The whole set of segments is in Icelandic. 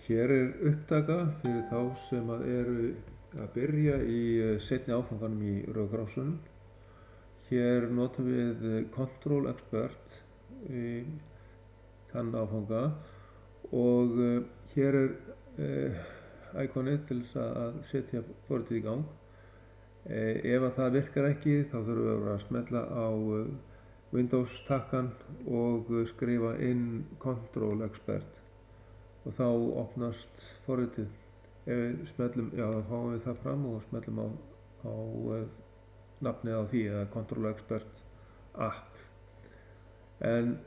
Hér upptaka fyrir þá sem eru að byrja í seinni áfanganum í Rauða krossinum. Hér notum við Control Expert í þann áfanga og hér íkonið til þess að setja forritið í gang. Ef að það virkar ekki þá þurfum við að smella á Windows takkan og skrifa inn Control Expert og þá opnast forritið. Ef við smellum, þá fáum við það fram og smellum á nafnið á því eða Control Expert app. En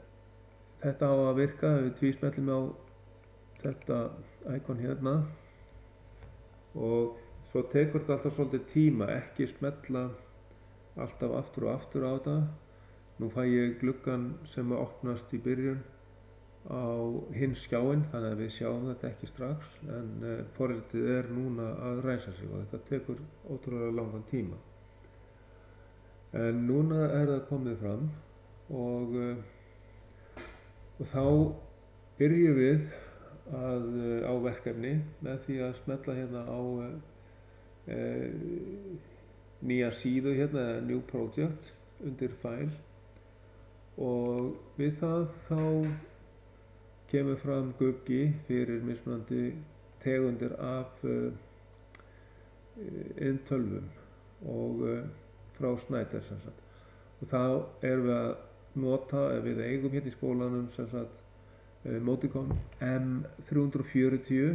þetta á að virka ef við tvísmellum á þetta íkon hérna og svo tekur þetta alltaf svolítið tíma, ekki smella alltaf aftur og aftur á þetta. Nú fæ ég gluggann sem opnast í byrjun á hinn skjáinn, þannig að við sjáum þetta ekki strax, en forritið núna að ræsa sig og þetta tekur ótrúlega langan tíma. En núna það komið fram og þá byrjum við á verkefni með því að smella hérna á nýja síðu hérna, New Project, undir File og við það þá kemur fram gluggi fyrir mismunandi tegundir af inntölvum og frá Schneider sem sagt. Og þá við að nota, ef við eigum hérna í skólanum sem sagt Modicon M340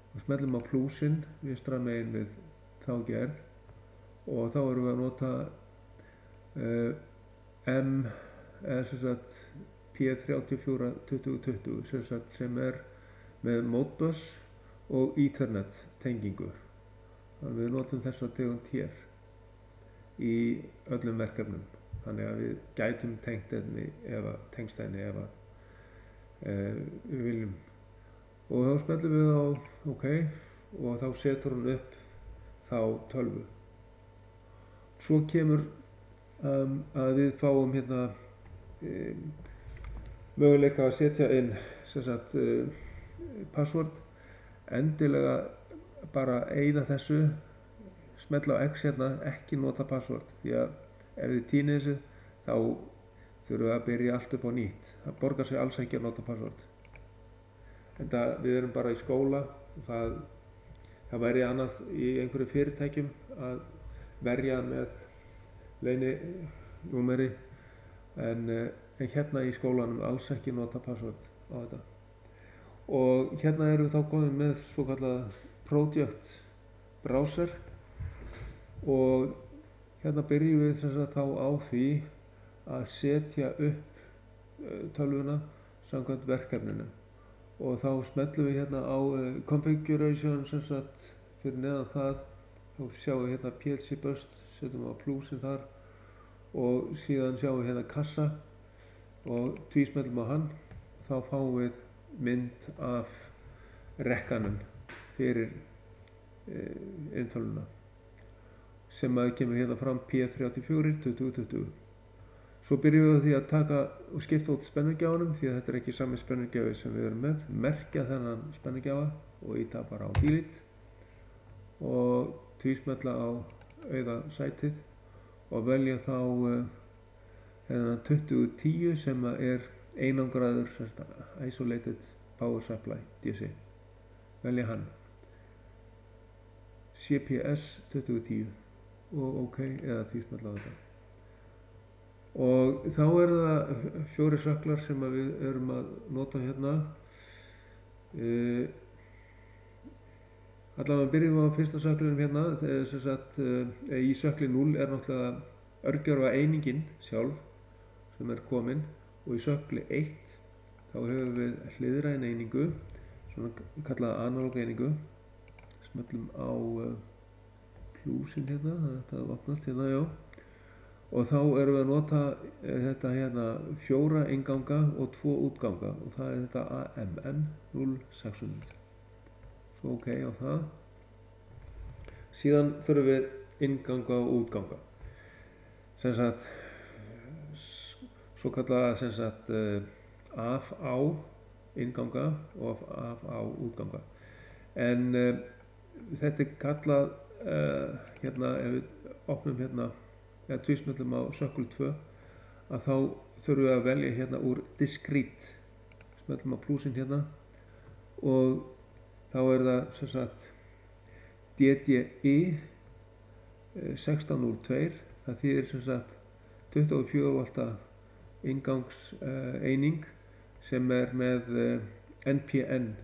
og smellum á plúsinn vinstra megin við þá gerð og þá við að nota P342020 sem með Modbus og Ethernet tengingu. Þannig að við notum þessa tegund hér í öllum verkefnum. Þannig að við gætum tengst henni ef við viljum. Og þá smellum við á OK og þá setur hún upp þá tölvu. Svo kemur að við fáum hérna möguleika að setja inn sem sagt password. Endilega bara eyða þessu, smella á X hérna, ekki nota password, því að ef þið týnið þessu þá þurfum við að byrja allt upp á nýtt. Það borgar sig alls ekki að nota password. En við erum bara í skóla og það væri annað í einhverju fyrirtækjum að verja með leyninúmeri en hérna í skólanum alls ekki nota password á þetta. Og hérna erum við þá komin með svokallað Project Browser og hérna byrjum við sem sagt þá á því að setja upp tölvuna samkvæmt verkefninu og þá smellum við hérna á Configuration sem sagt fyrir neðan það, þá sjáum við hérna PLC Bust, setjum á plúsinn þar og síðan sjáum við hérna kassa og tvísmellum á hann, þá fáum við mynd af rekkanum fyrir inntölvuna sem kemur hérna fram P342020. Svo byrjum við á því að taka og skipta út spennugjáfanum því að þetta ekki sami spennugjáfi sem við erum með. Merkja þennan spennugjáfa og íta bara á Delete og tvísmella á auða sætið og velja þá þennan 2010 sem einangraður Isolated Power Supply DC. Velja hann. CPS 2010 og OK eða tvísmella á þetta. Og þá það 4 söklar sem við erum að nota hérna. Allavega byrjum við á fyrsta söklinum hérna, sem sagt í sökli 0 náttúrulega örgjörva einingin sjálf sem komin og í sökli 1 þá höfum við hliðræn einingu, svona kallaða analóg einingu. Smellum á plúsinn hérna, þetta opnast hérna, já. Og þá erum við að nota þetta hérna 4 innganga og 2 útganga og það þetta AMM 0600. Svo OK á það. Síðan þurfum við innganga og útganga. Sem sagt, svo kallaða sem sagt af á innganga og á útganga. En þetta kallað hérna, ef við opnum hérna eða tvísmellum á sökkul 2, að þá þurfum við að velja hérna úr discrete, smellum á plúsin hérna og þá það sem sagt DDI 1602. Það þýðir sem sagt 24 volta inngangseining sem með NPN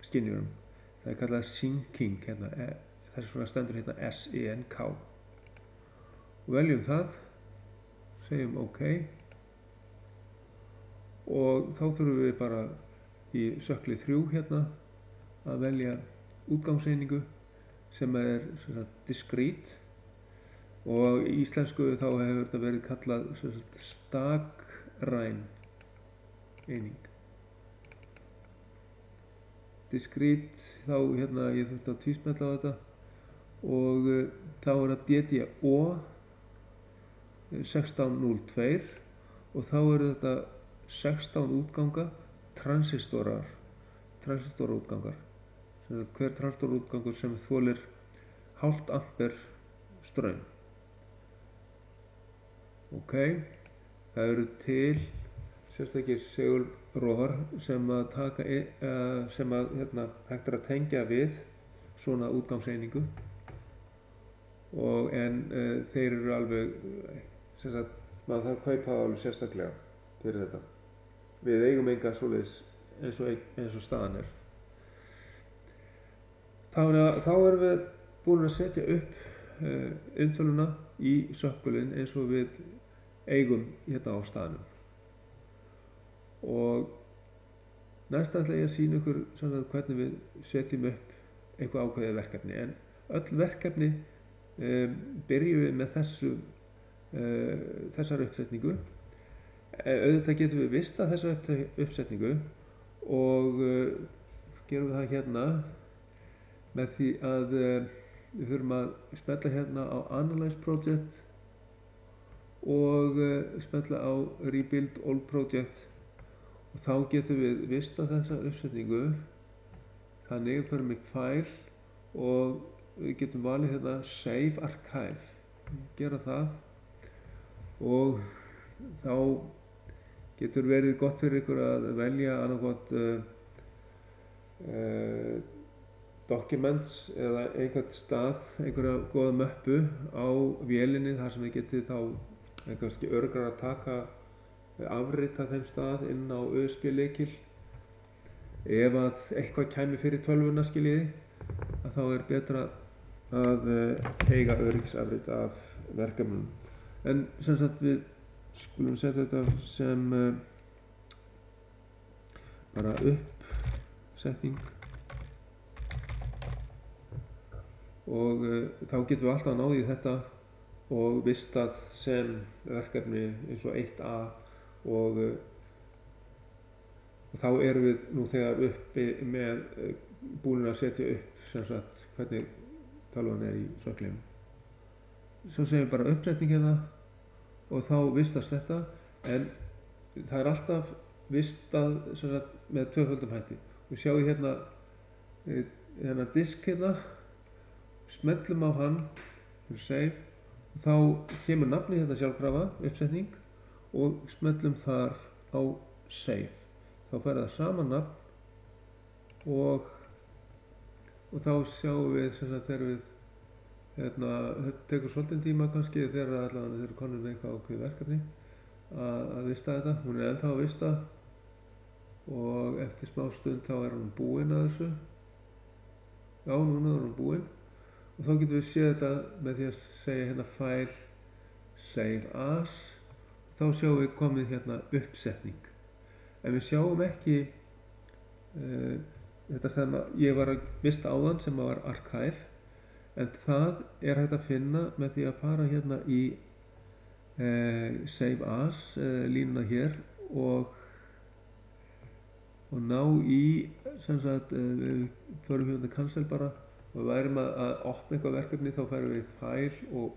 skynjurum. Það kallað syncing hérna, þess vegna stendur hérna SENK. Og veljum það, segjum OK og þá þurfum við bara í sökkli 3 hérna að velja útgangseiningu sem sem sagt discrete, og í íslensku þá hefur þetta verið kallað sem sagt stakræn eining. Discrete, þá hérna ég þurfti að tvísmella á þetta og þá það DDO 1602 og þá þetta 16 útganga transistorútgangar. Hver transistorútgangur sem þolir hálft ampere straum. Ok, það eru til sérstakir segulrófar sem að taka sem að hérna hægt að tengja við svona útgangseiningu og en þeir eru alveg sem sagt maður þarf að kaupa alveg sérstaklega fyrir þetta. Við eigum enga svoleiðis eins og staðan er. Þá erum við búin að setja upp umtöluna í sökkulinn eins og við eigum hérna á staðnum. Og næst ætla ég að sýna ykkur hvernig við setjum upp eitthvað ákveðið verkefni, en öll verkefni byrjum við með þessar uppsetningu. Auðvitað getum við vistað þessa uppsetningu og gerum við það hérna með því að við þurfum að smella hérna á Analyze Project og smella á Rebuild Old Project og þá getum við vistað þessa uppsetningu. Þannig förum við File og við getum valið hérna Save Archive, gera það og þá getur verið gott fyrir ykkur að velja annarkot documents eða einhvern stað, einhverja góða möppu á vélinni þar sem þið getið þá kannski öruggara að taka afrit af þeim stað inn á USB-lykil. Ef að eitthvað kæmi fyrir tölvuna skiljiði, að þá betra að eiga öryggisafrit af verkefnum. En sem sagt við skulum setja þetta sem bara uppsetning og þá getum við alltaf náð í þetta og vistað sem verkefni eins og 1A og þá erum við nú þegar uppi með búin að setja upp sem sagt hvernig tölvan í sökklinum. Svo segjum við bara uppsetning hérna og þá vistast þetta, en það alltaf vistað sem sagt með tvöföldum hætti. Og sjáum hérna disk hérna, smellum á hann fyrir save og þá kemur nafnið hérna sjálfkrafa, uppsetning, og smellum þar á save. Þá fær það sama nafn og þá sjáum við sem sagt þegar við þetta tekur svolítinn tíma kannski þegar allavega þeir eru konur með eitthvað ákveðið verkefni að vista þetta. Hún ennþá að vista og eftir smá stund þá hún búin að þessu. Já, núna hún búin og þá getum við séð þetta með því að segja hérna File, Save As. Þá sjáum við komið hérna uppsetning. En við sjáum ekki þetta sem ég var að vista áðan sem var Archive, en það hægt að finna með því að fara hérna í Save As línuna hér og ná í sem sagt við förum hérna cancel bara og við værum að opna eitthvað verkefni, þá færum við File og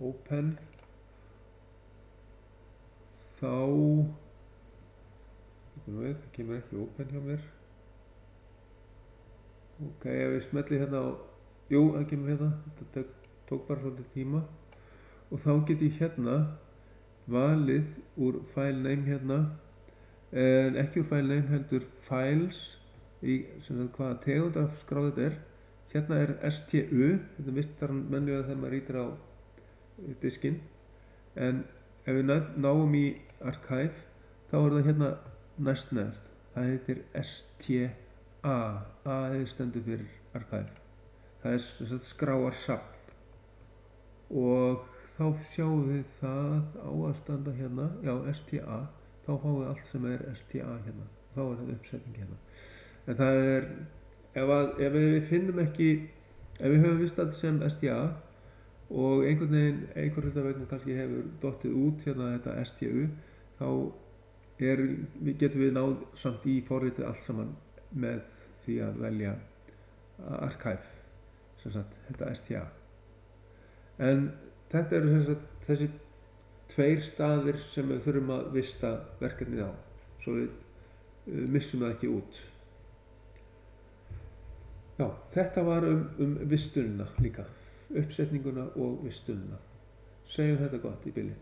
Open. Þá það kemur ekki open hjá mér. Ok, ef ég smelli hérna á, jú, það kemur hérna, þetta tók bara svolítið tíma. Og þá get ég hérna valið úr file name hérna, en ekki úr file name heldur files, í hvaða tegund af skrá þetta er. Hérna er STU, þetta mistar hann venjulega þegar maður ýtir á diskinn. En ef við náum í archive, þá er það hérna næst. Það heitir STA, A stendur fyrir archive. Það er skráarsafn. Og þá sjáum við það á að standa hérna, já, STA, þá fáum við allt sem er STA hérna. Þá er það uppsetning hérna. En það er, ef við finnum ekki, ef við höfum vist þetta sem STA og einhver hluta vegna kannski hefur dottið út hérna þetta STU, þá getum við náð samt í forritið allt saman með því að velja archive, sem sagt, þetta STA. En þetta eru þessi tveir staðir sem við þurfum að vista verkefnið á, svo við missum það ekki út. Já, þetta var vistunina líka, uppsetninguna og vistunina. Segjum þetta gott í bili.